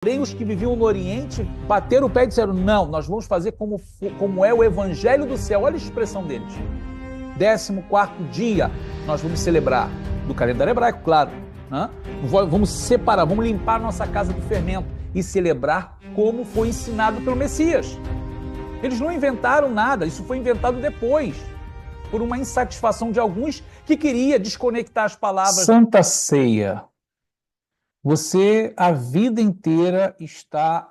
Porém, os que viviam no Oriente bateram o pé e disseram, não, nós vamos fazer como é o Evangelho do céu. Olha a expressão deles. 14º dia nós vamos celebrar, do calendário hebraico, claro, né? Vamos separar, vamos limpar a nossa casa do fermento e celebrar como foi ensinado pelo Messias. Eles não inventaram nada, isso foi inventado depois, por uma insatisfação de alguns que queria desconectar as palavras. Santa Ceia. Você a vida inteira está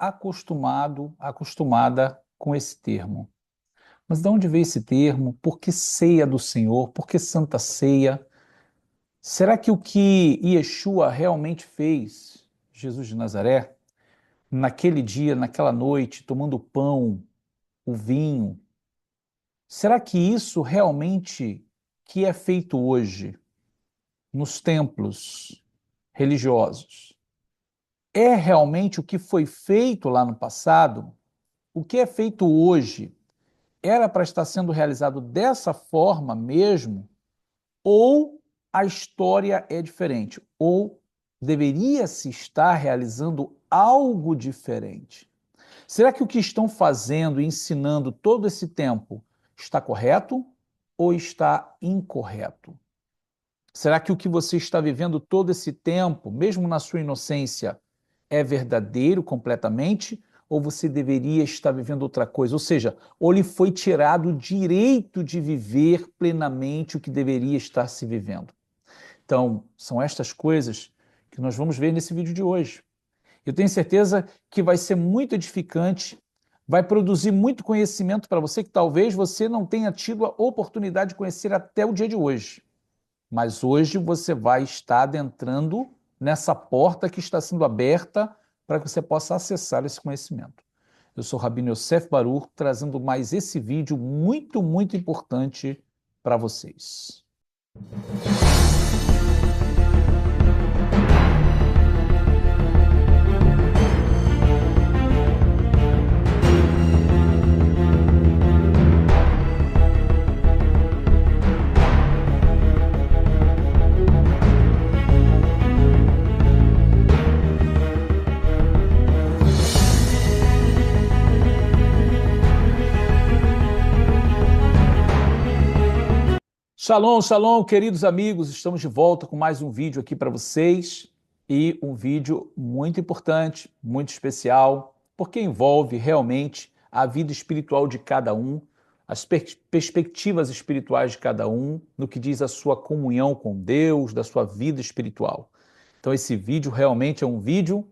acostumada com esse termo. Mas de onde veio esse termo? Por que ceia do Senhor? Por que Santa Ceia? Será que o que Yeshua realmente fez, Jesus de Nazaré, naquele dia, naquela noite, tomando o pão, o vinho, será que isso realmente que é feito hoje nos templos religiosos é realmente o que foi feito lá no passado? O que é feito hoje era para estar sendo realizado dessa forma mesmo? Ou a história é diferente? Ou deveria se estar realizando algo diferente? Será que o que estão fazendo e ensinando todo esse tempo está correto ou está incorreto? Será que o que você está vivendo todo esse tempo, mesmo na sua inocência, é verdadeiro completamente? Ou você deveria estar vivendo outra coisa? Ou seja, ou lhe foi tirado o direito de viver plenamente o que deveria estar se vivendo? Então, são estas coisas que nós vamos ver nesse vídeo de hoje. Eu tenho certeza que vai ser muito edificante, vai produzir muito conhecimento para você que talvez você não tenha tido a oportunidade de conhecer até o dia de hoje. Mas hoje você vai estar adentrando nessa porta que está sendo aberta para que você possa acessar esse conhecimento. Eu sou Rabino Yosef Baruch, trazendo mais esse vídeo muito importante para vocês. Shalom, shalom, queridos amigos, estamos de volta com mais um vídeo aqui para vocês e um vídeo muito importante, muito especial, porque envolve realmente a vida espiritual de cada um, as perspectivas espirituais de cada um, no que diz a sua comunhão com Deus, da sua vida espiritual. Então esse vídeo realmente é um vídeo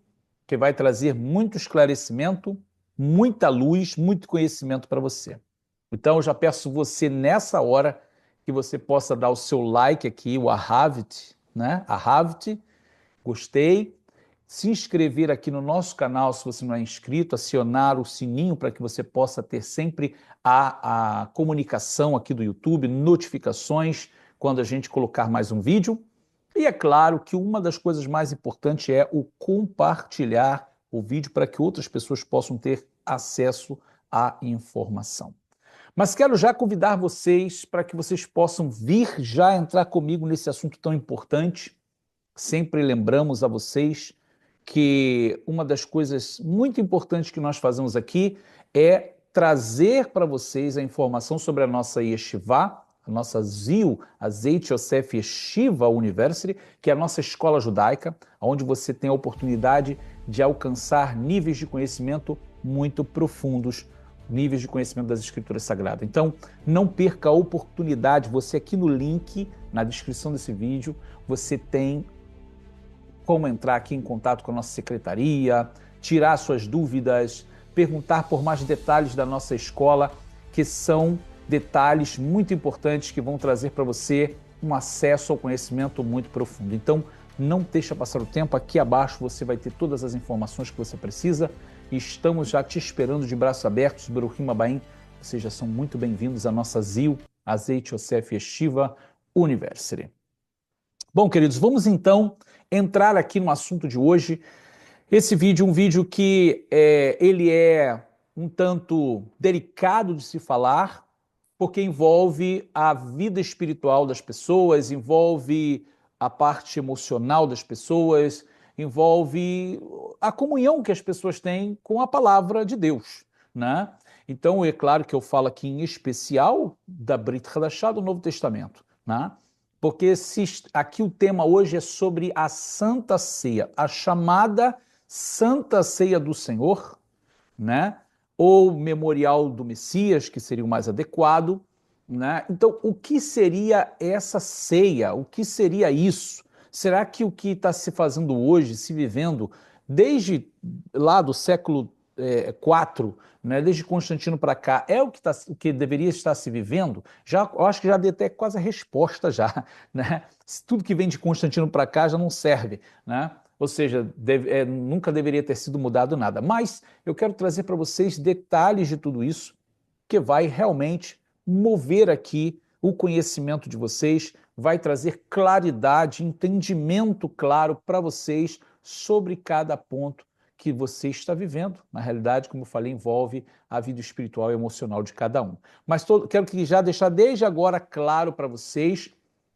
que vai trazer muito esclarecimento, muita luz, muito conhecimento para você. Então eu já peço você nessa hora que você possa dar o seu like aqui, o Ahavit, né? Ahavit, gostei. Se inscrever aqui no nosso canal, se você não é inscrito, acionar o sininho para que você possa ter sempre a comunicação aqui do YouTube, notificações quando a gente colocar mais um vídeo. E é claro que uma das coisas mais importantes é o compartilhar o vídeo para que outras pessoas possam ter acesso à informação. Mas quero já convidar vocês para que vocês possam vir já entrar comigo nesse assunto tão importante. Sempre lembramos a vocês que uma das coisas muito importantes que nós fazemos aqui é trazer para vocês a informação sobre a nossa Yeshivá, a nossa ZIL, a Zeit Yosef Yeshiva University, que é a nossa escola judaica, onde você tem a oportunidade de alcançar níveis de conhecimento muito profundos, níveis de conhecimento das Escrituras Sagradas. Então, não perca a oportunidade. Você aqui no link, na descrição desse vídeo, você tem como entrar aqui em contato com a nossa secretaria, tirar suas dúvidas, perguntar por mais detalhes da nossa escola, que são detalhes muito importantes que vão trazer para você um acesso ao conhecimento muito profundo. Então, não deixa passar o tempo. Aqui abaixo você vai ter todas as informações que você precisa. E estamos já te esperando de braços abertos, Baruchim Abaim. Vocês já são muito bem-vindos à nossa ZIL, a Zeit Yosef Yeshiva University. Bom, queridos, vamos então entrar aqui no assunto de hoje. Esse vídeo é um vídeo que ele é um tanto delicado de se falar, porque envolve a vida espiritual das pessoas, envolve a parte emocional das pessoas, envolve a comunhão que as pessoas têm com a palavra de Deus, né? Então, é claro que eu falo aqui em especial da Brit Hadashah, do Novo Testamento, né? Porque aqui o tema hoje é sobre a Santa Ceia, a chamada Santa Ceia do Senhor, né? Ou Memorial do Messias, que seria o mais adequado, né? Então, o que seria essa ceia? O que seria isso? Será que o que está se fazendo hoje, se vivendo, desde lá do século IV, né, desde Constantino para cá, é o que deveria estar se vivendo? Já, eu acho que já dei até quase a resposta já, né? Tudo que vem de Constantino para cá já não serve, né? Ou seja, nunca deveria ter sido mudado nada. Mas eu quero trazer para vocês detalhes de tudo isso que vai realmente mover aqui o conhecimento de vocês, vai trazer claridade, entendimento claro para vocês sobre cada ponto que você está vivendo. Na realidade, como eu falei, envolve a vida espiritual e emocional de cada um. Mas quero que já deixar desde agora claro para vocês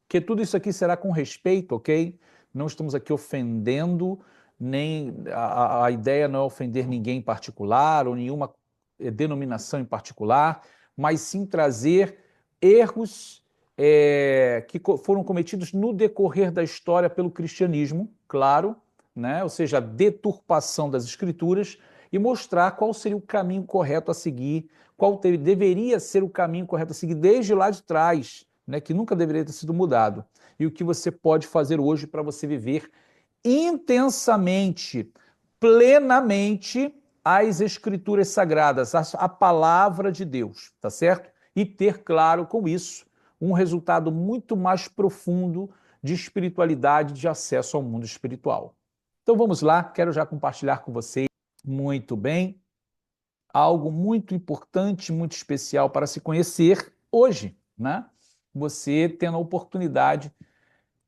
que tudo isso aqui será com respeito, ok? Não estamos aqui ofendendo, nem a ideia não é ofender ninguém em particular ou nenhuma denominação em particular, mas sim trazer erros que foram cometidos no decorrer da história pelo cristianismo, claro, né? Ou seja, a deturpação das escrituras e mostrar qual seria o caminho correto a seguir, deveria ser o caminho correto a seguir desde lá de trás, né? Que nunca deveria ter sido mudado. E o que você pode fazer hoje para você viver intensamente, plenamente as escrituras sagradas, a palavra de Deus, tá certo? E ter, claro, com isso, um resultado muito mais profundo de espiritualidade, de acesso ao mundo espiritual. Então vamos lá, quero já compartilhar com vocês muito bem algo muito importante, muito especial para se conhecer hoje, né? Você tendo a oportunidade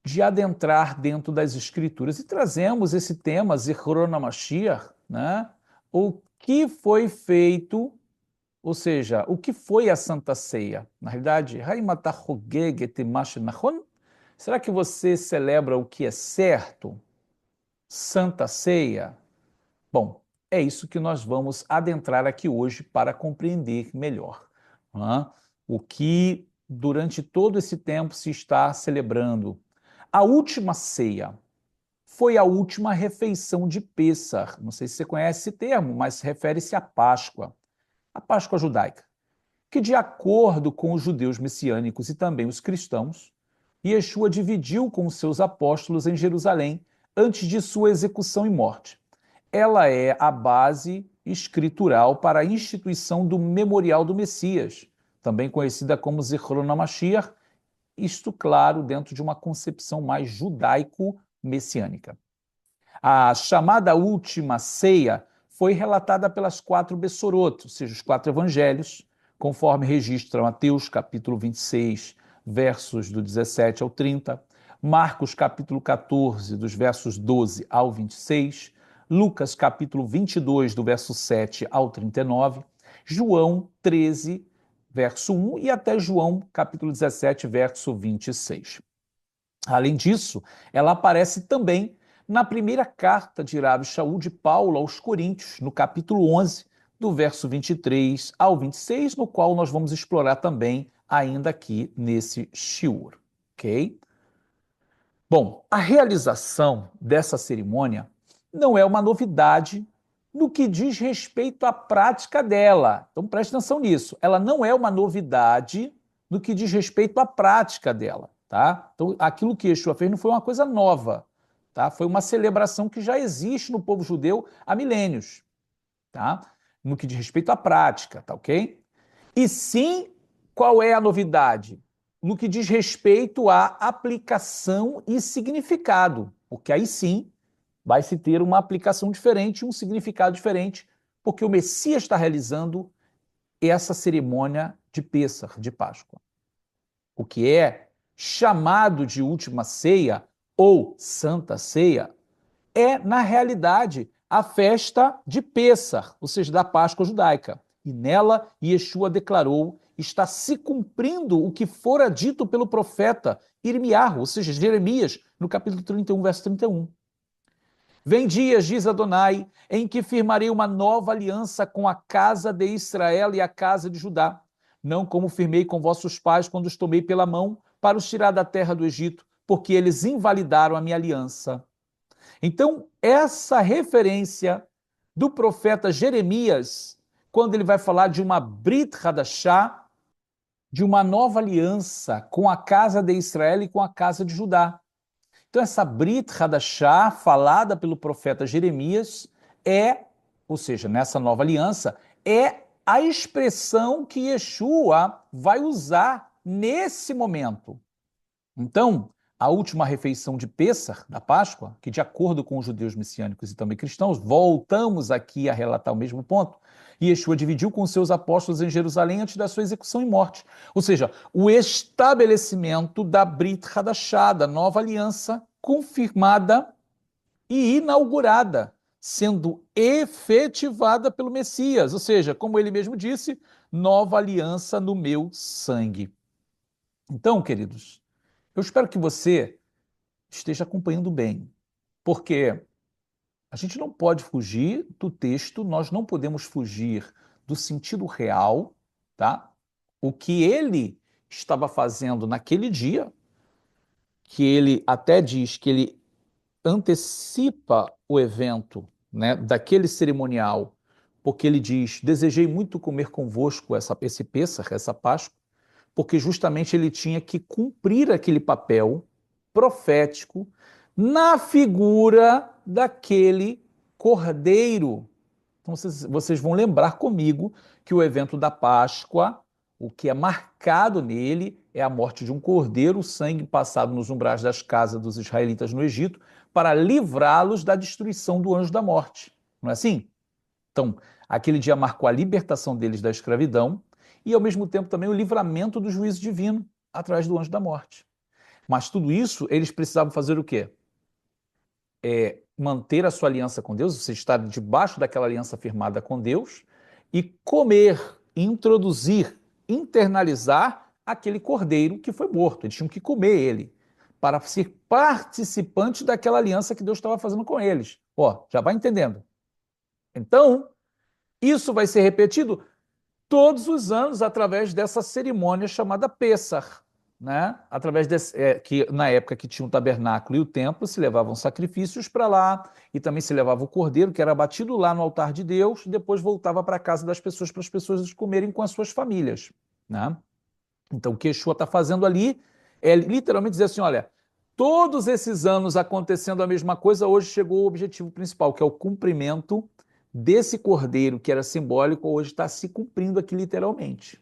de adentrar dentro das escrituras. E trazemos esse tema, Zichron HaMashiach, né? O que foi feito, ou seja, o que foi a Santa Ceia? Na realidade, será que você celebra o que é certo? Santa Ceia? Bom, é isso que nós vamos adentrar aqui hoje para compreender melhor, né? O que durante todo esse tempo se está celebrando. A última ceia foi a última refeição de Pêssar. Não sei se você conhece esse termo, mas refere-se à Páscoa, a Páscoa judaica, que de acordo com os judeus messiânicos e também os cristãos, Yeshua dividiu com os seus apóstolos em Jerusalém antes de sua execução e morte. Ela é a base escritural para a instituição do Memorial do Messias, também conhecida como Zichron HaMashiach, isto, claro, dentro de uma concepção mais judaico-messiânica. A chamada última ceia foi relatada pelas 4 Bessorot, ou seja, os 4 evangelhos, conforme registra Mateus, capítulo 26, versos do 17 ao 30, Marcos, capítulo 14, dos versos 12 ao 26, Lucas, capítulo 22, do verso 7 ao 39, João 13, verso 1 e até João, capítulo 17, verso 26. Além disso, ela aparece também na primeira carta de Rabi Shaul de Paulo aos Coríntios, no capítulo 11, do verso 23 ao 26, no qual nós vamos explorar também ainda aqui nesse shiur, ok? Bom, a realização dessa cerimônia não é uma novidade no que diz respeito à prática dela. Então preste atenção nisso. Ela não é uma novidade no que diz respeito à prática dela, tá? Então aquilo que Yeshua fez não foi uma coisa nova, tá? Foi uma celebração que já existe no povo judeu há milênios, tá? No que diz respeito à prática, tá ok? E sim, qual é a novidade? No que diz respeito à aplicação e significado, porque aí sim vai se ter uma aplicação diferente, um significado diferente, porque o Messias está realizando essa cerimônia de Pêssar, de Páscoa. O que é chamado de última ceia ou Santa Ceia é, na realidade, a festa de Pêssar, ou seja, da Páscoa judaica. E nela, Yeshua declarou, está se cumprindo o que fora dito pelo profeta Irmiarro, ou seja, Jeremias, no capítulo 31, verso 31. Vem dias, diz Adonai, em que firmarei uma nova aliança com a casa de Israel e a casa de Judá, não como firmei com vossos pais quando os tomei pela mão para os tirar da terra do Egito, porque eles invalidaram a minha aliança. Então, essa referência do profeta Jeremias, quando ele vai falar de uma Brit Hadashah, de uma nova aliança com a casa de Israel e com a casa de Judá. Então, essa Brit Hadashah, falada pelo profeta Jeremias, ou seja, nessa nova aliança, é a expressão que Yeshua vai usar nesse momento. Então, a última refeição de Pêssar, da Páscoa, que de acordo com os judeus messiânicos e também cristãos, voltamos aqui a relatar o mesmo ponto, Yeshua dividiu com seus apóstolos em Jerusalém antes da sua execução e morte. Ou seja, o estabelecimento da Brit Hadashah, da nova aliança, confirmada e inaugurada, sendo efetivada pelo Messias. Ou seja, como ele mesmo disse, nova aliança no meu sangue. Então, queridos, eu espero que você esteja acompanhando bem, porque a gente não pode fugir do texto, nós não podemos fugir do sentido real, tá? O que ele estava fazendo naquele dia, que ele até diz que ele antecipa o evento, né, daquele cerimonial, porque ele diz: desejei muito comer convosco esse Pêssar, essa Páscoa, porque justamente ele tinha que cumprir aquele papel profético na figura daquele cordeiro. Então vocês vão lembrar comigo que o evento da Páscoa, o que é marcado nele é a morte de um cordeiro, o sangue passado nos umbrais das casas dos israelitas no Egito, para livrá-los da destruição do anjo da morte. Não é assim? Então, aquele dia marcou a libertação deles da escravidão e, ao mesmo tempo, também o livramento do juízo divino através do anjo da morte. Mas tudo isso, eles precisavam fazer o quê? Manter a sua aliança com Deus, você estar debaixo daquela aliança firmada com Deus e comer, introduzir, internalizar aquele cordeiro que foi morto. Eles tinham que comer ele para ser participante daquela aliança que Deus estava fazendo com eles. Ó, já vai entendendo. Então, isso vai ser repetido todos os anos através dessa cerimônia chamada Pêssar, né? Através que na época que tinha o tabernáculo e o templo se levavam sacrifícios para lá e também se levava o cordeiro que era abatido lá no altar de Deus, e depois voltava para a casa das pessoas para as pessoas comerem com as suas famílias, né? Então o que Yeshua está fazendo ali é literalmente dizer assim, olha, todos esses anos acontecendo a mesma coisa, hoje chegou o objetivo principal, que é o cumprimento desse cordeiro que era simbólico, hoje está se cumprindo aqui literalmente.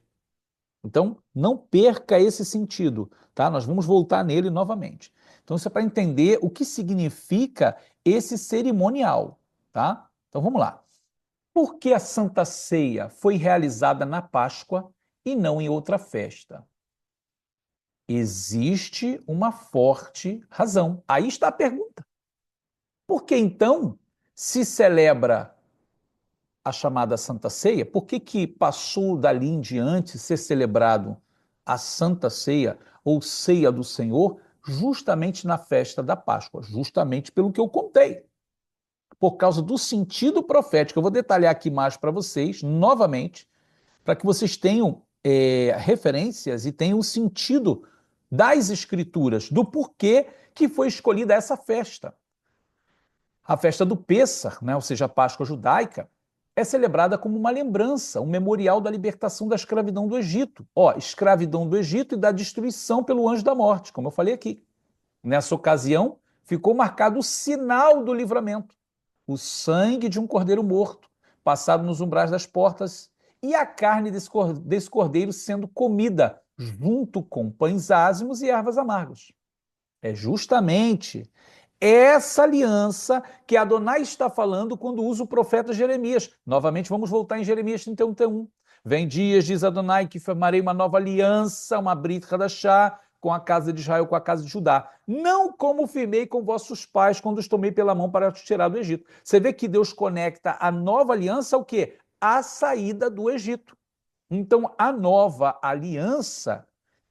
Então, não perca esse sentido, tá? Nós vamos voltar nele novamente. Então, isso é para entender o que significa esse cerimonial, tá? Então, vamos lá. Por que a Santa Ceia foi realizada na Páscoa e não em outra festa? Existe uma forte razão. Aí está a pergunta. Por que então se celebra a chamada Santa Ceia? Por que que passou dali em diante ser celebrado a Santa Ceia ou Ceia do Senhor justamente na festa da Páscoa? Justamente pelo que eu contei. Por causa do sentido profético. Eu vou detalhar aqui mais para vocês, novamente, para que vocês tenham referências e tenham o sentido das Escrituras, do porquê que foi escolhida essa festa. A festa do Pêssar, né, ou seja, a Páscoa judaica, é celebrada como uma lembrança, um memorial da libertação da escravidão do Egito. Ó, escravidão do Egito e da destruição pelo anjo da morte, como eu falei aqui. Nessa ocasião, ficou marcado o sinal do livramento, o sangue de um cordeiro morto, passado nos umbrais das portas, e a carne desse cordeiro sendo comida junto com pães ázimos e ervas amargas. É justamente essa aliança que Adonai está falando quando usa o profeta Jeremias. Novamente, vamos voltar em Jeremias 31. Vem dias, diz Adonai, que firmarei uma nova aliança, uma Brit Hadashah, com a casa de Israel, com a casa de Judá. Não como firmei com vossos pais quando os tomei pela mão para te tirar do Egito. Você vê que Deus conecta a nova aliança ao quê? A saída do Egito. Então, a nova aliança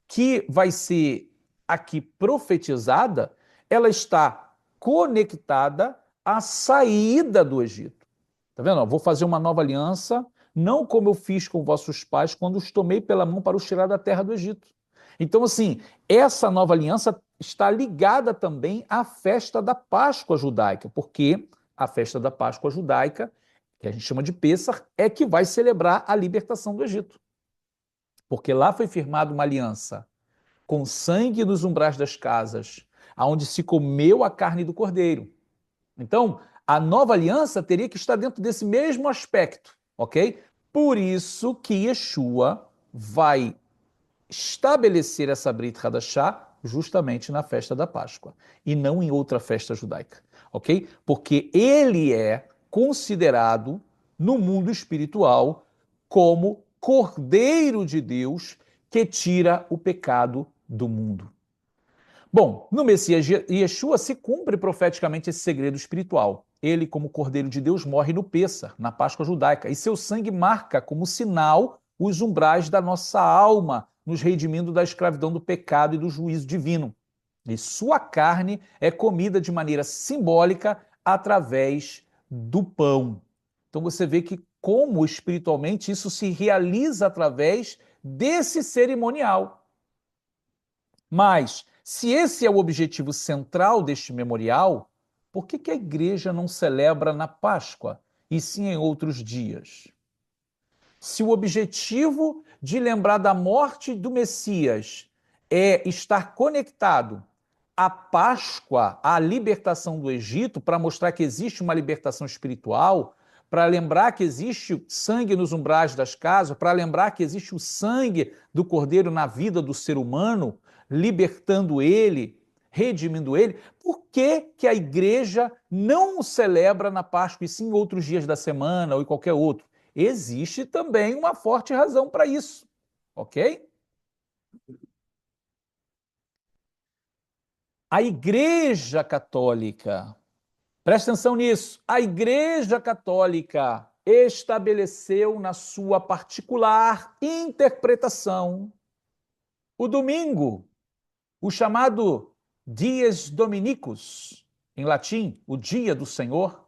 que vai ser aqui profetizada, ela está conectada a saída do Egito. Tá vendo? Vou fazer uma nova aliança, não como eu fiz com vossos pais quando os tomei pela mão para os tirar da terra do Egito. Então, assim, essa nova aliança está ligada também à festa da Páscoa judaica, porque a festa da Páscoa judaica, que a gente chama de Pêssar, é que vai celebrar a libertação do Egito. Porque lá foi firmada uma aliança com sangue nos umbrais das casas, aonde se comeu a carne do cordeiro. Então, a nova aliança teria que estar dentro desse mesmo aspecto, ok? Por isso que Yeshua vai estabelecer essa Brit Hadashah justamente na festa da Páscoa e não em outra festa judaica, ok? Porque ele é considerado no mundo espiritual como Cordeiro de Deus que tira o pecado do mundo. Bom, no Messias Yeshua se cumpre profeticamente esse segredo espiritual. Ele, como Cordeiro de Deus, morre no Pêssar, na Páscoa judaica, e seu sangue marca como sinal os umbrais da nossa alma, nos redimindo da escravidão do pecado e do juízo divino. E sua carne é comida de maneira simbólica através do pão. Então você vê que como espiritualmente isso se realiza através desse cerimonial. Mas, se esse é o objetivo central deste memorial, por que a igreja não celebra na Páscoa e sim em outros dias? Se o objetivo de lembrar da morte do Messias é estar conectado à Páscoa, à libertação do Egito, para mostrar que existe uma libertação espiritual, para lembrar que existe sangue nos umbrais das casas, para lembrar que existe o sangue do Cordeiro na vida do ser humano, libertando ele, redimindo ele, por que a igreja não celebra na Páscoa e sim em outros dias da semana ou em qualquer outro? Existe também uma forte razão para isso, ok? A Igreja Católica, presta atenção nisso, a Igreja Católica estabeleceu na sua particular interpretação o domingo, o chamado Dies Dominicus, em latim, o dia do Senhor,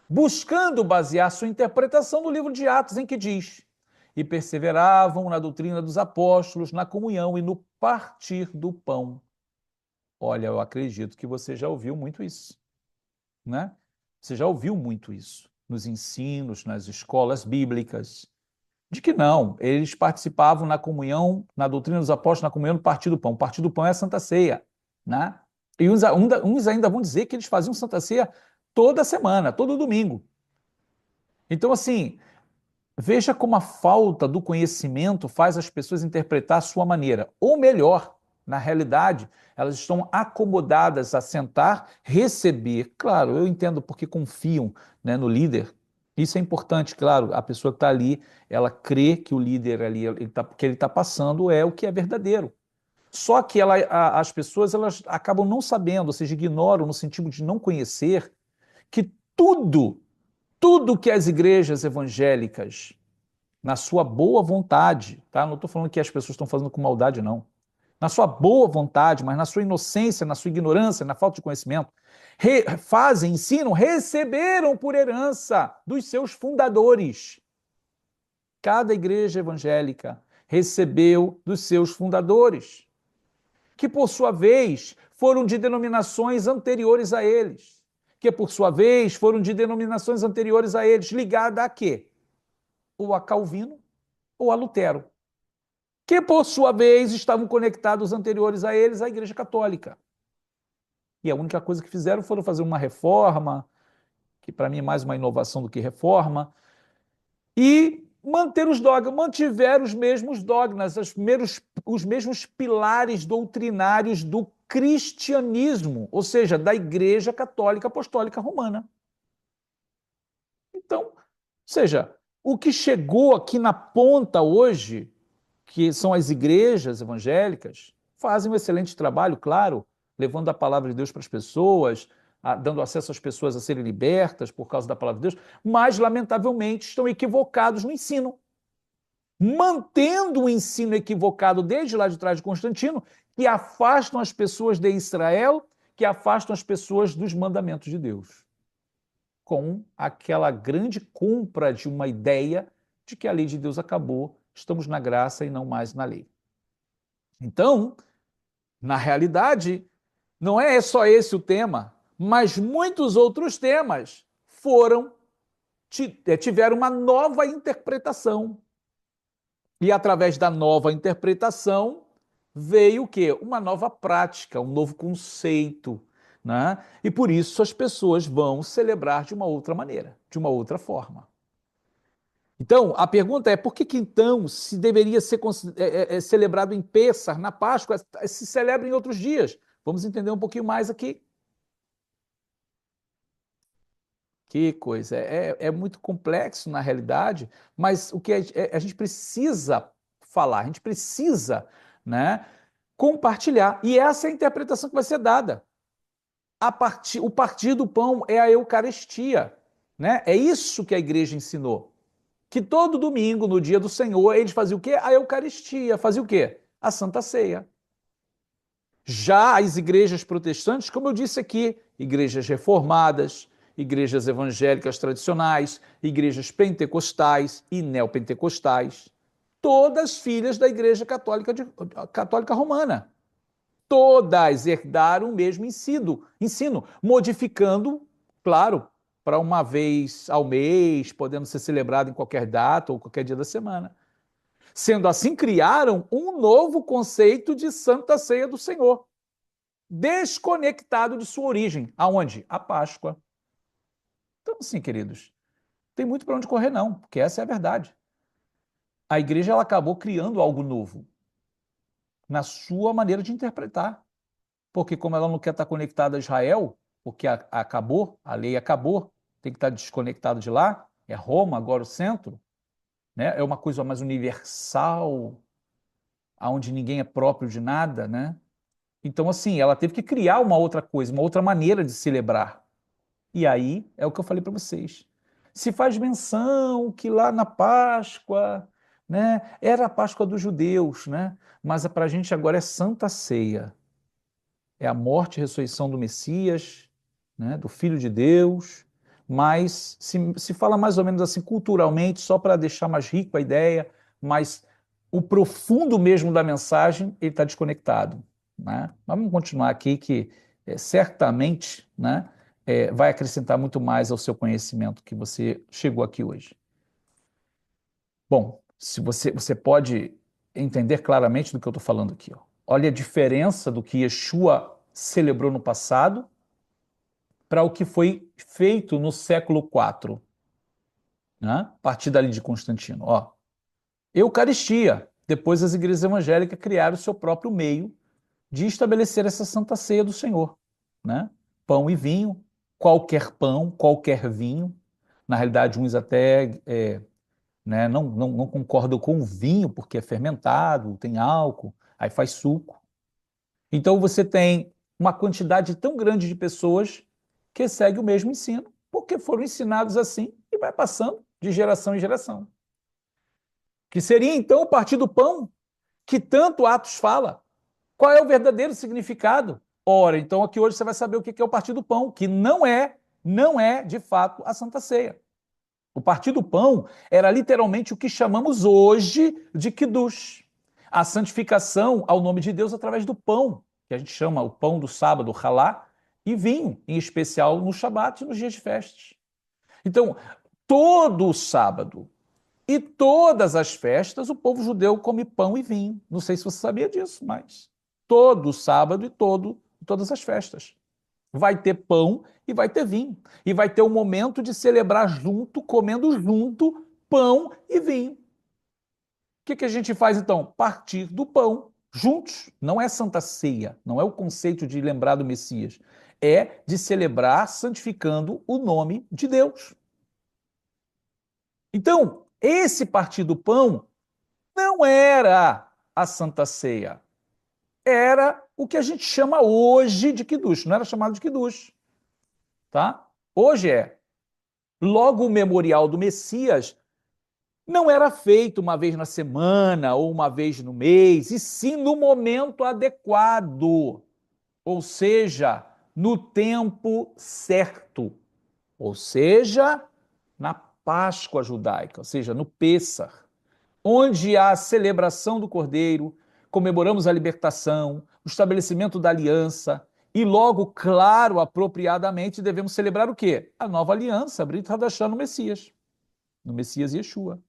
buscando basear sua interpretação no livro de Atos, em que diz: e perseveravam na doutrina dos apóstolos, na comunhão e no partir do pão. Olha, eu acredito que você já ouviu muito isso, né? Você já ouviu muito isso nos ensinos, nas escolas bíblicas, de que não, eles participavam na comunhão, na doutrina dos apóstolos, na comunhão no partir do pão. O partir do pão é a Santa Ceia, né? E uns ainda vão dizer que eles faziam Santa Ceia toda semana, todo domingo. Então, assim, veja como a falta do conhecimento faz as pessoas interpretar a sua maneira. Ou melhor, na realidade, elas estão acomodadas a sentar, receber. Claro, eu entendo porque confiam, né, no líder. Isso é importante, claro. A pessoa que está ali, ela crê que o líder ali, que ele está passando é o que é verdadeiro. Só que as pessoas elas acabam não sabendo, ou seja, ignoram no sentido de não conhecer que tudo que as igrejas evangélicas, na sua boa vontade, tá? Não estou falando que as pessoas estão fazendo com maldade, não. Na sua boa vontade, mas na sua inocência, na sua ignorância, na falta de conhecimento, fazem, ensinam, receberam por herança dos seus fundadores. Cada igreja evangélica recebeu dos seus fundadores, que por sua vez foram de denominações anteriores a eles, que por sua vez foram de denominações anteriores a eles, ligada a quê? Ou a Calvino ou a Lutero, que por sua vez estavam conectados anteriores a eles à Igreja Católica. E a única coisa que fizeram foram fazer uma reforma, que para mim é mais uma inovação do que reforma, e manter os dogmas, mantiveram os mesmos dogmas, os mesmos pilares doutrinários do cristianismo, ou seja, da Igreja Católica Apostólica Romana. Então, ou seja, o que chegou aqui na ponta hoje, que são as igrejas evangélicas, fazem um excelente trabalho, claro, levando a palavra de Deus para as pessoas, dando acesso às pessoas a serem libertas por causa da palavra de Deus, mas, lamentavelmente, estão equivocados no ensino, mantendo o ensino equivocado desde lá de trás de Constantino, que afastam as pessoas de Israel, que afastam as pessoas dos mandamentos de Deus. com aquela grande compra de uma ideia de que a lei de Deus acabou, estamos na graça e não mais na lei. Então, na realidade, não é só esse o tema, mas muitos outros temas tiveram uma nova interpretação. E através da nova interpretação veio o quê? Uma nova prática, um novo conceito, né? E por isso as pessoas vão celebrar de uma outra maneira, de uma outra forma. Então, a pergunta é, por que então se deveria ser celebrado em Pêssar, na Páscoa, se celebra em outros dias? Vamos entender um pouquinho mais aqui. Que coisa, é muito complexo na realidade, mas o que a gente precisa falar, a gente precisa, né, compartilhar. E essa é a interpretação que vai ser dada. O partir do pão é a Eucaristia, né? É isso que a igreja ensinou. Que todo domingo, no dia do Senhor, eles faziam o quê? A Eucaristia. Fazia o quê? A Santa Ceia. Já as igrejas protestantes, como eu disse aqui, igrejas reformadas, igrejas evangélicas tradicionais, igrejas pentecostais e neopentecostais, todas filhas da Igreja Católica Romana. Todas herdaram o mesmo ensino, modificando, claro, para uma vez ao mês, podendo ser celebrado em qualquer data ou qualquer dia da semana. Sendo assim, criaram um novo conceito de Santa Ceia do Senhor, desconectado de sua origem. Aonde? A Páscoa. Então, assim, queridos, tem muito para onde correr, não, porque essa é a verdade. A igreja ela acabou criando algo novo na sua maneira de interpretar. Porque como ela não quer estar conectada a Israel, porque acabou, a lei acabou, tem que estar desconectado de lá, é Roma agora o centro, né? É uma coisa mais universal, aonde ninguém é próprio de nada, né? Então, assim, ela teve que criar uma outra coisa, uma outra maneira de celebrar. E aí é o que eu falei para vocês. Se faz menção que lá na Páscoa, né, era a Páscoa dos judeus, né? Mas para a gente agora é Santa Ceia. É a morte e ressurreição do Messias, né, do Filho de Deus, mas se fala mais ou menos assim culturalmente, só para deixar mais rico a ideia, mas o profundo mesmo da mensagem, ele está desconectado. Né? Vamos continuar aqui que certamente, né, vai acrescentar muito mais ao seu conhecimento que você chegou aqui hoje. Bom, se você pode entender claramente do que eu estou falando aqui. Ó. Olha a diferença do que Yeshua celebrou no passado para o que foi feito no século IV, né? A partir dali de Constantino. Ó, Eucaristia. Depois as igrejas evangélicas criaram o seu próprio meio de estabelecer essa Santa Ceia do Senhor. Né? Pão e vinho, qualquer pão, qualquer vinho. Na realidade, uns até né, não concordam com o vinho, porque é fermentado, tem álcool, aí faz suco. Então você tem uma quantidade tão grande de pessoas que segue o mesmo ensino, porque foram ensinados assim e vai passando de geração em geração. Que seria então o partir do pão que tanto Atos fala. Qual é o verdadeiro significado? Ora, então aqui hoje você vai saber o que é o partir do pão, que não é de fato a Santa Ceia. O partir do pão era literalmente o que chamamos hoje de Kiddush, a santificação ao nome de Deus através do pão, que a gente chama o pão do sábado, halá, e vinho, em especial no Shabat e nos dias de festas. Então, todo o sábado e todas as festas, o povo judeu come pão e vinho. Não sei se você sabia disso, mas todo sábado e todas as festas. Vai ter pão e vai ter vinho. E vai ter um momento de celebrar junto, comendo junto, pão e vinho. O que a gente faz então? Partir do pão juntos. Não é Santa Ceia, não é o conceito de lembrar do Messias. É de celebrar santificando o nome de Deus. Então, esse partir do pão não era a Santa Ceia. Era o que a gente chama hoje de Kiddush. Não era chamado de Kiddush. Tá? Hoje é. Logo, o memorial do Messias não era feito uma vez na semana ou uma vez no mês, e sim no momento adequado, ou seja, no tempo certo. ou seja, na Páscoa judaica, ou seja, no Pêssar, onde há a celebração do Cordeiro, comemoramos a libertação, o estabelecimento da aliança, e logo, claro, apropriadamente, devemos celebrar o quê? A nova aliança, Brit Hadashah no Messias Yeshua.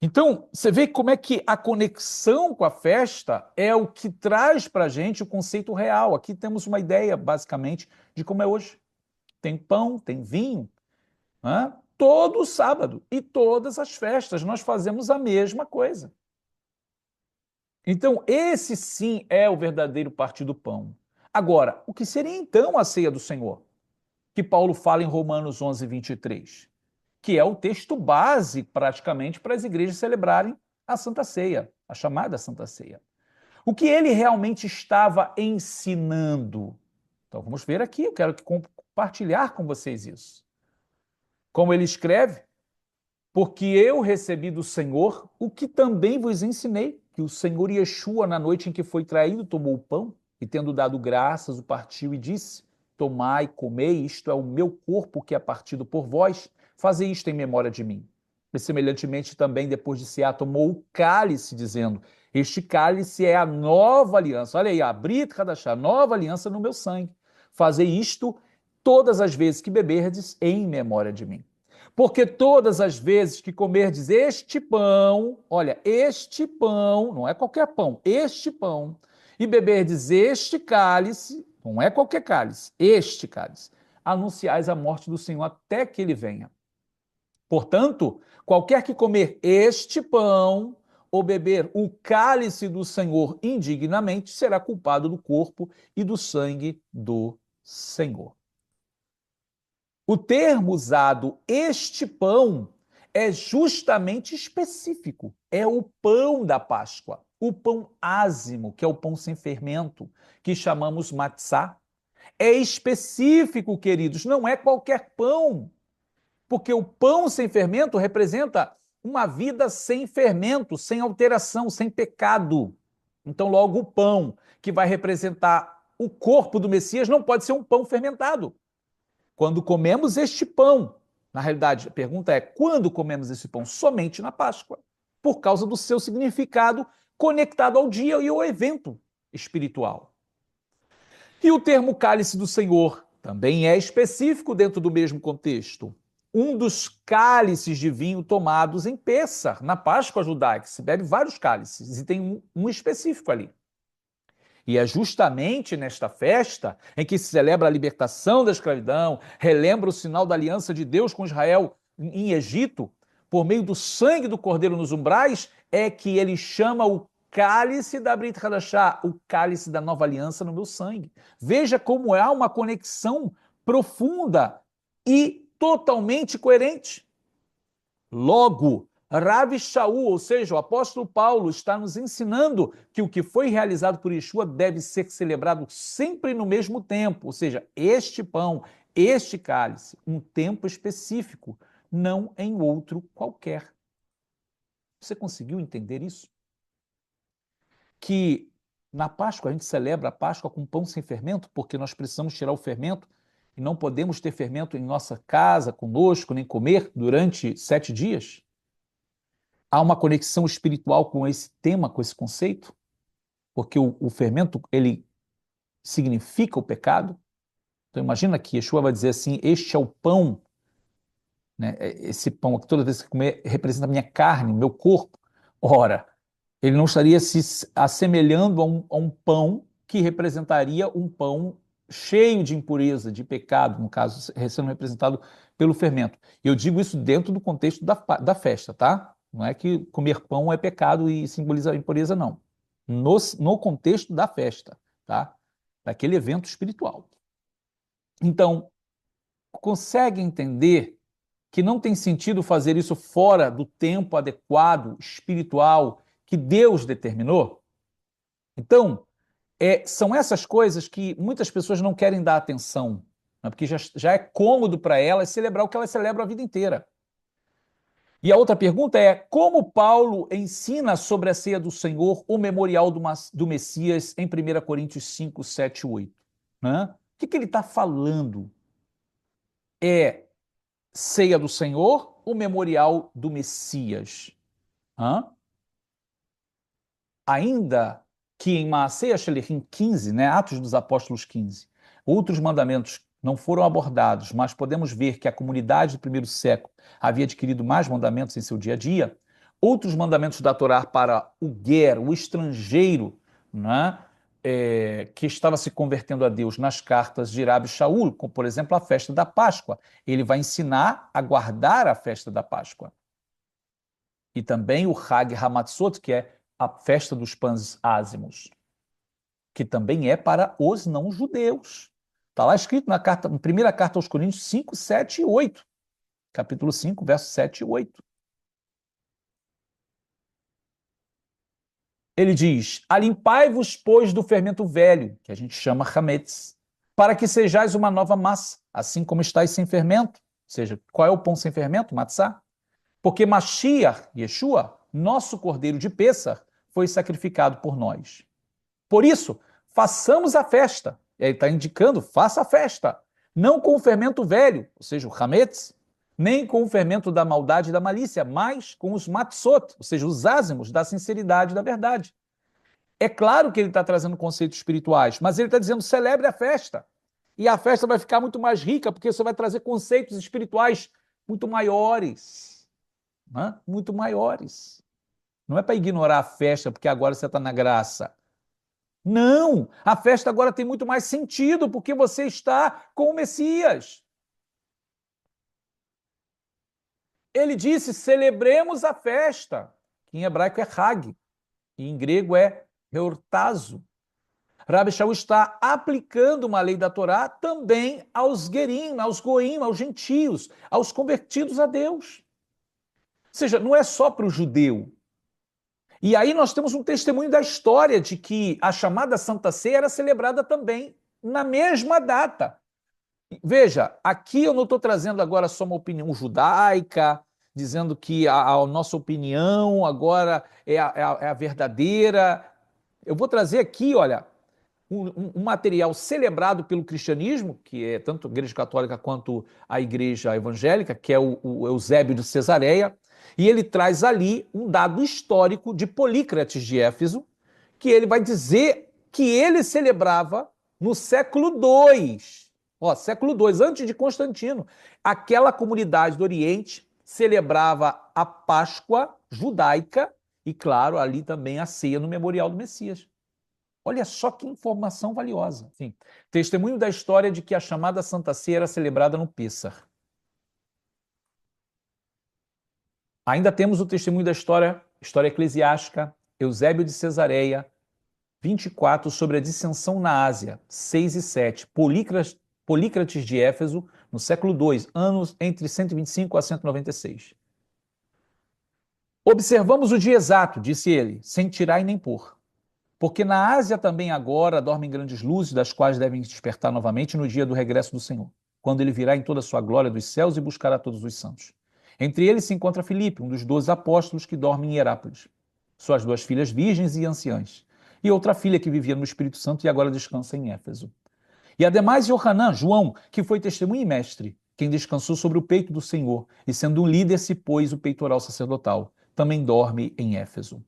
Então, você vê como é que a conexão com a festa é o que traz para a gente o conceito real. Aqui temos uma ideia, basicamente, de como é hoje. Tem pão, tem vinho, né? Todo sábado e todas as festas nós fazemos a mesma coisa. Então, esse sim é o verdadeiro partir do pão. Agora, o que seria então a ceia do Senhor? Que Paulo fala em Romanos 11, 23, que é o texto base, praticamente, para as igrejas celebrarem a Santa Ceia, a chamada Santa Ceia. O que ele realmente estava ensinando? Então, vamos ver aqui, eu quero compartilhar com vocês isso. Como ele escreve, porque eu recebi do Senhor o que também vos ensinei, que o Senhor Yeshua, na noite em que foi traído, tomou o pão e, tendo dado graças, o partiu e disse: Tomai, comei, isto é o meu corpo que é partido por vós, fazei isto em memória de mim. E semelhantemente também, depois de cear, tomou o cálice, dizendo: Este cálice é a nova aliança. Olha aí, a Brit Hadashah, nova aliança no meu sangue. Fazei isto todas as vezes que beberdes em memória de mim. Porque todas as vezes que comerdes este pão, olha, este pão, não é qualquer pão, este pão, e beberdes este cálice, não é qualquer cálice, este cálice, anunciais a morte do Senhor até que ele venha. Portanto, qualquer que comer este pão ou beber o cálice do Senhor indignamente será culpado do corpo e do sangue do Senhor. O termo usado, este pão, é justamente específico. É o pão da Páscoa, o pão ázimo, que é o pão sem fermento, que chamamos matzá. É específico, queridos, não é qualquer pão, porque o pão sem fermento representa uma vida sem fermento, sem alteração, sem pecado. Então, logo, o pão que vai representar o corpo do Messias não pode ser um pão fermentado. Quando comemos este pão, na realidade, a pergunta é: quando comemos esse pão? Somente na Páscoa, por causa do seu significado conectado ao dia e ao evento espiritual. E o termo cálice do Senhor também é específico dentro do mesmo contexto. Um dos cálices de vinho tomados em Pêssar, na Páscoa judaica, se bebe vários cálices, e tem um específico ali. E é justamente nesta festa em que se celebra a libertação da escravidão, relembra o sinal da aliança de Deus com Israel em Egito, por meio do sangue do cordeiro nos umbrais, é que ele chama o cálice da Brit Hadashah, o cálice da nova aliança no meu sangue. Veja como há uma conexão profunda e totalmente coerente. Logo, Rav Shaul, ou seja, o apóstolo Paulo, está nos ensinando que o que foi realizado por Yeshua deve ser celebrado sempre no mesmo tempo, ou seja, este pão, este cálice, um tempo específico, não em outro qualquer. Você conseguiu entender isso? Que na Páscoa a gente celebra a Páscoa com pão sem fermento, porque nós precisamos tirar o fermento e não podemos ter fermento em nossa casa, conosco, nem comer durante 7 dias? Há uma conexão espiritual com esse tema, com esse conceito, porque o fermento, ele significa o pecado. Então imagina que Yeshua vai dizer assim: este é o pão, né? Esse pão que toda vez que comer representa a minha carne, meu corpo. Ora, ele não estaria se assemelhando a um pão que representaria um pão cheio de impureza, de pecado, no caso, sendo representado pelo fermento. Eu digo isso dentro do contexto da festa, tá? Não é que comer pão é pecado e simboliza a impureza, não. No contexto da festa, tá? Daquele evento espiritual. Então, consegue entender que não tem sentido fazer isso fora do tempo adequado, espiritual, que Deus determinou? Então, são essas coisas que muitas pessoas não querem dar atenção, né? Porque já é cômodo para elas celebrar o que elas celebram a vida inteira. E a outra pergunta é: como Paulo ensina sobre a ceia do Senhor, o memorial do Messias, em 1 Coríntios 5, 7 e 8? Né? O que ele está falando? É ceia do Senhor ou memorial do Messias? Hã? Ainda que em Maaseia Shelechim 15, né, Atos dos Apóstolos 15, outros mandamentos não foram abordados, mas podemos ver que a comunidade do primeiro século havia adquirido mais mandamentos em seu dia a dia, outros mandamentos da Torá para o guer, o estrangeiro, né, que estava se convertendo a Deus nas cartas de Rabi Shaul, como por exemplo a festa da Páscoa. Ele vai ensinar a guardar a festa da Páscoa. E também o Hag Hamatzot, que é a festa dos pães ázimos, que também é para os não-judeus. Está lá escrito na primeira carta aos Coríntios 5, 7 e 8. Capítulo 5, versos 7 e 8. Ele diz: alimpai-vos, pois, do fermento velho, que a gente chama hametz, para que sejais uma nova massa, assim como estáis sem fermento. Ou seja, qual é o pão sem fermento? Matzá. Porque Mashiach, Yeshua, nosso cordeiro de Pêssar, foi sacrificado por nós. Por isso, façamos a festa. Ele está indicando, faça a festa. Não com o fermento velho, ou seja, o hametz, nem com o fermento da maldade e da malícia, mas com os matzot, ou seja, os ázimos da sinceridade e da verdade. É claro que ele está trazendo conceitos espirituais, mas ele está dizendo, celebre a festa. E a festa vai ficar muito mais rica, porque você vai trazer conceitos espirituais muito maiores. Né? Muito maiores. Não é para ignorar a festa, porque agora você está na graça. Não! A festa agora tem muito mais sentido, porque você está com o Messias. Ele disse, celebremos a festa, que em hebraico é Hag, e em grego é Heortazo. Rabi Shaul está aplicando uma lei da Torá também aos Gerim, aos Goim, aos gentios, aos convertidos a Deus. Ou seja, não é só para o judeu. E aí nós temos um testemunho da história de que a chamada Santa Ceia era celebrada também na mesma data. Veja, aqui eu não estou trazendo agora só uma opinião judaica, dizendo que a nossa opinião agora é a verdadeira. Eu vou trazer aqui, olha, um material celebrado pelo cristianismo, que é tanto a Igreja Católica quanto a Igreja Evangélica, que é o Eusébio de Cesareia, e ele traz ali um dado histórico de Polícrates de Éfeso, que ele vai dizer que ele celebrava no século II, século II, antes de Constantino. Aquela comunidade do Oriente celebrava a Páscoa judaica e, claro, ali também a ceia no memorial do Messias. Olha só que informação valiosa. Sim. Testemunho da história de que a chamada Santa Ceia era celebrada no Pêssar. Ainda temos o testemunho da história eclesiástica, Eusébio de Cesareia, 24, sobre a dissensão na Ásia, 6 e 7, Polícrates de Éfeso, no século II, anos entre 125 a 196. Observamos o dia exato, disse ele, sem tirar e nem pôr. Porque na Ásia também agora dormem grandes luzes, das quais devem despertar novamente no dia do regresso do Senhor, quando ele virá em toda a sua glória dos céus e buscará todos os santos. Entre eles se encontra Filipe, um dos 12 apóstolos que dorme em Herápolis, suas 2 filhas virgens e anciãs, e outra filha que vivia no Espírito Santo e agora descansa em Éfeso. E ademais Johanã, João, que foi testemunho e mestre, quem descansou sobre o peito do Senhor, e sendo um líder se pôs o peitoral sacerdotal, também dorme em Éfeso.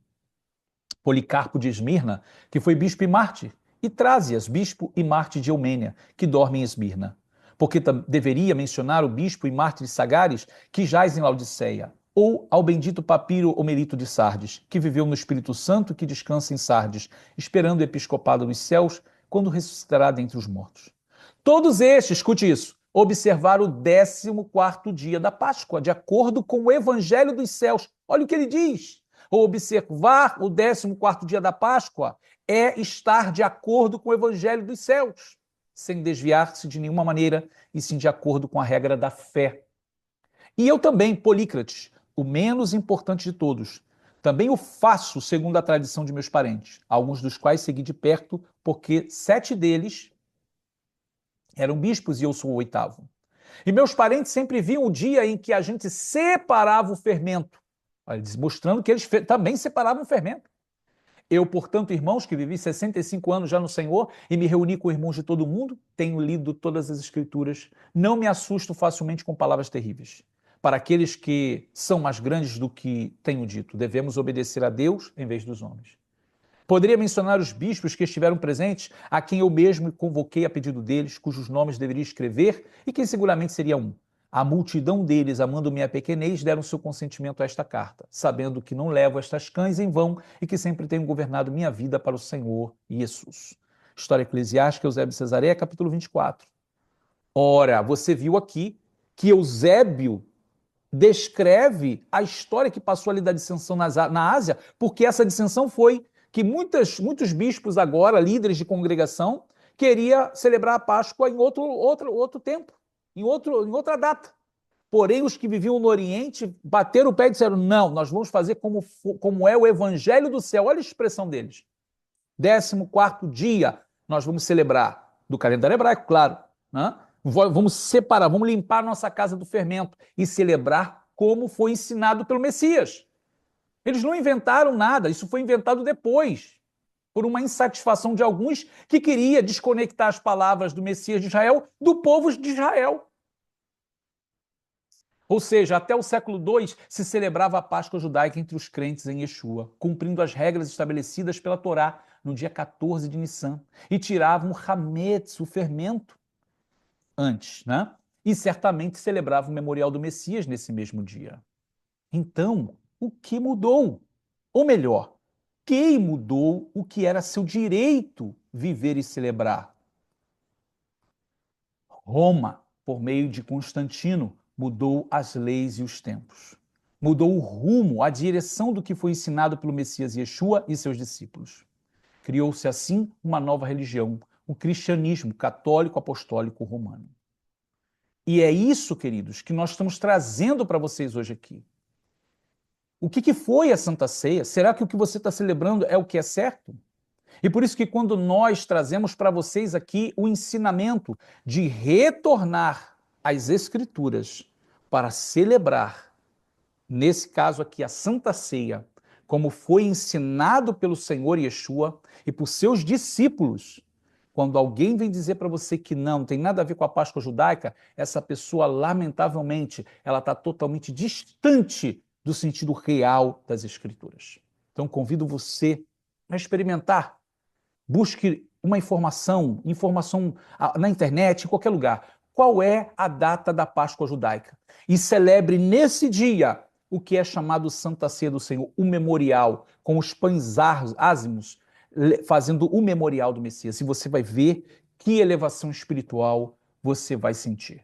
Policarpo de Esmirna, que foi bispo e mártir, e Trásias, bispo e mártir de Eumênia, que dorme em Esmirna. Porque deveria mencionar o bispo e mártir de Sagares, que jaz em Laodiceia, ou ao bendito Papiro Omelito de Sardes, que viveu no Espírito Santo, que descansa em Sardes, esperando o episcopado nos céus, quando ressuscitará dentre os mortos. Todos estes, escute isso, observaram o 14º dia da Páscoa, de acordo com o Evangelho dos céus. Olha o que ele diz. Observar o 14º dia da Páscoa é estar de acordo com o Evangelho dos céus, sem desviar-se de nenhuma maneira e sim de acordo com a regra da fé. E eu também, Polícrates, o menos importante de todos, também o faço segundo a tradição de meus parentes, alguns dos quais segui de perto, porque 7 deles eram bispos e eu sou o 8º. E meus parentes sempre viam o dia em que a gente separava o fermento, mostrando que eles também separavam o fermento. Eu, portanto, irmãos, que vivi 65 anos já no Senhor e me reuni com irmãos de todo mundo, tenho lido todas as Escrituras, não me assusto facilmente com palavras terríveis. Para aqueles que são mais grandes do que tenho dito, devemos obedecer a Deus em vez dos homens. Poderia mencionar os bispos que estiveram presentes, a quem eu mesmo convoquei a pedido deles, cujos nomes deveria escrever, e quem seguramente seria um. A multidão deles, amando-me a pequenez, deram seu consentimento a esta carta, sabendo que não levo estas cães em vão e que sempre tenho governado minha vida para o Senhor Jesus. História Eclesiástica, Eusébio de Cesareia, capítulo 24. Ora, você viu aqui que Eusébio descreve a história que passou ali da dissensão na Ásia, porque essa dissensão foi que muitos bispos agora, líderes de congregação, queria celebrar a Páscoa em outro tempo, em outra data. Porém, os que viviam no Oriente bateram o pé e disseram, não, nós vamos fazer como é o Evangelho do céu. Olha a expressão deles. 14º dia nós vamos celebrar, do calendário hebraico, claro, né? Vamos separar, vamos limpar a nossa casa do fermento e celebrar como foi ensinado pelo Messias. Eles não inventaram nada, isso foi inventado depois, por uma insatisfação de alguns que queria desconectar as palavras do Messias de Israel do povo de Israel. Ou seja, até o século II se celebrava a Páscoa judaica entre os crentes em Yeshua, cumprindo as regras estabelecidas pela Torá no dia 14 de Nissan, e tiravam o hametz, o fermento, antes, né? E certamente celebrava o memorial do Messias nesse mesmo dia. Então, o que mudou? Ou melhor, quem mudou o que era seu direito viver e celebrar? Roma, por meio de Constantino, mudou as leis e os tempos. Mudou o rumo, a direção do que foi ensinado pelo Messias Yeshua e seus discípulos. Criou-se assim uma nova religião, o cristianismo católico apostólico romano. E é isso, queridos, que nós estamos trazendo para vocês hoje aqui. O que foi a Santa Ceia? Será que o que você está celebrando é o que é certo? E por isso que quando nós trazemos para vocês aqui o ensinamento de retornar às Escrituras para celebrar, nesse caso aqui, a Santa Ceia, como foi ensinado pelo Senhor Yeshua e por seus discípulos, quando alguém vem dizer para você que não tem nada a ver com a Páscoa judaica, essa pessoa, lamentavelmente, ela está totalmente distante do sentido real das Escrituras. Então, convido você a experimentar. Busque uma informação na internet, em qualquer lugar. Qual é a data da Páscoa judaica? E celebre nesse dia o que é chamado Santa Ceia do Senhor, o memorial, com os pães ázimos, fazendo o memorial do Messias. E você vai ver que elevação espiritual você vai sentir.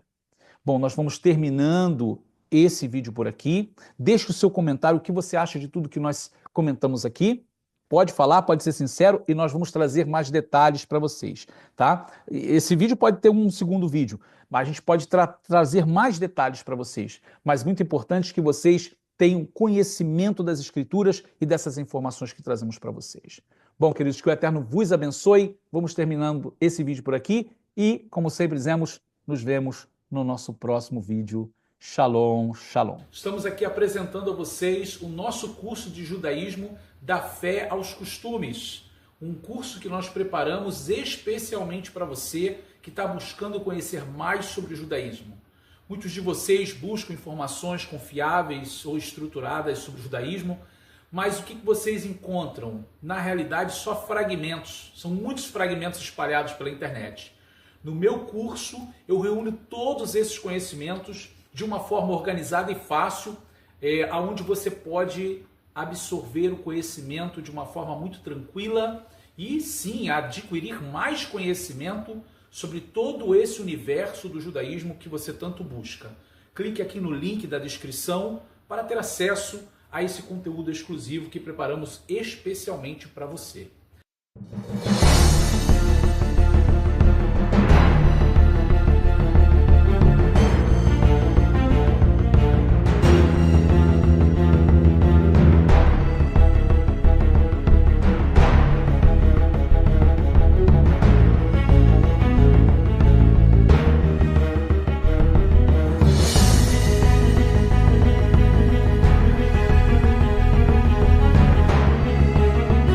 Bom, nós vamos terminando esse vídeo por aqui. Deixe o seu comentário, o que você acha de tudo que nós comentamos aqui. Pode falar, pode ser sincero, e nós vamos trazer mais detalhes para vocês, tá? Esse vídeo pode ter um segundo vídeo, mas a gente pode trazer mais detalhes para vocês. Mas muito importante que vocês tenham conhecimento das Escrituras e dessas informações que trazemos para vocês. Bom, queridos, que o Eterno vos abençoe. Vamos terminando esse vídeo por aqui e, como sempre dizemos, nos vemos no nosso próximo vídeo. Shalom, shalom. Estamos aqui apresentando a vocês o nosso curso de judaísmo da fé aos costumes. Um curso que nós preparamos especialmente para você que está buscando conhecer mais sobre o judaísmo. Muitos de vocês buscam informações confiáveis ou estruturadas sobre o judaísmo, mas o que vocês encontram? Na realidade, só fragmentos. São muitos fragmentos espalhados pela internet. No meu curso, eu reúno todos esses conhecimentos de uma forma organizada e fácil, onde você pode absorver o conhecimento de uma forma muito tranquila e sim adquirir mais conhecimento sobre todo esse universo do judaísmo que você tanto busca. Clique aqui no link da descrição para ter acesso a esse conteúdo exclusivo que preparamos especialmente para você.